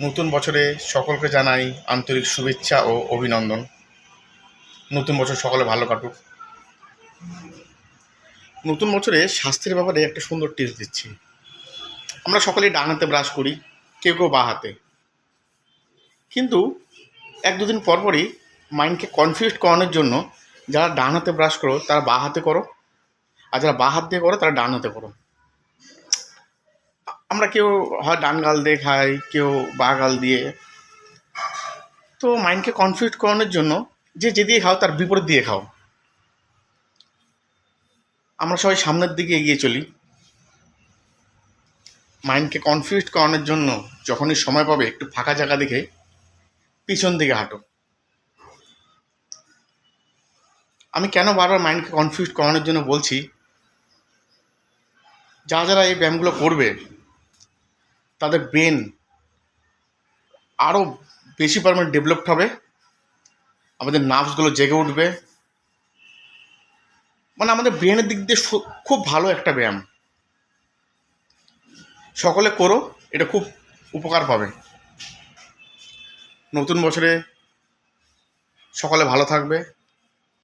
নতুন বছরে সকলকে জানাই আন্তরিক শুভেচ্ছা ও অভিনন্দন। নতুন বছর সকলে ভালো কাটুক। নতুন বছরে স্বাস্থ্যের ব্যাপারে একটা সুন্দর টিপস দিচ্ছি। আমরা সকলেই ডান হাতে ব্রাশ করি, কেউ কেউ বাঁ হাতে, কিন্তু এক দুদিন পরপরই মাইন্ডকে কনফিউজ করানোর জন্য যারা ডান হাতে ব্রাশ করো তারা বাঁ হাতে করো, আর যারা বাঁ হাত দিয়ে করো তারা ডান হাতে করো। আমরা কেউ হয় ডান গাল দিয়ে খাই, কেউ বাঁ গাল দিয়ে। তো মাইন্ডকে কনফিউজ করানোর জন্য যে দিয়ে খাও তার বিপরীত দিয়ে খাও। আমরা সবাই সামনের দিকে এগিয়ে চলি। মাইন্ডকে কনফিউজ করানোর জন্য যখনই সময় পাবে একটু ফাঁকা জায়গা দেখে পিছন দিকে হাঁটো। আমি কেন বারবার মাইন্ডকে কনফিউজ করানোর জন্য বলছি, যারা এই ব্যায়ামগুলো করবে তাদের ব্রেন আরও বেশি পরিমাণে ডেভেলপড হবে, আমাদের নার্ভসগুলো জেগে উঠবে। মানে আমাদের ব্রেনের দিক দিয়ে খুব ভালো একটা ব্যায়াম। সকলে করো, এটা খুব উপকার পাবে। নতুন বছরে সকলে ভালো থাকবে।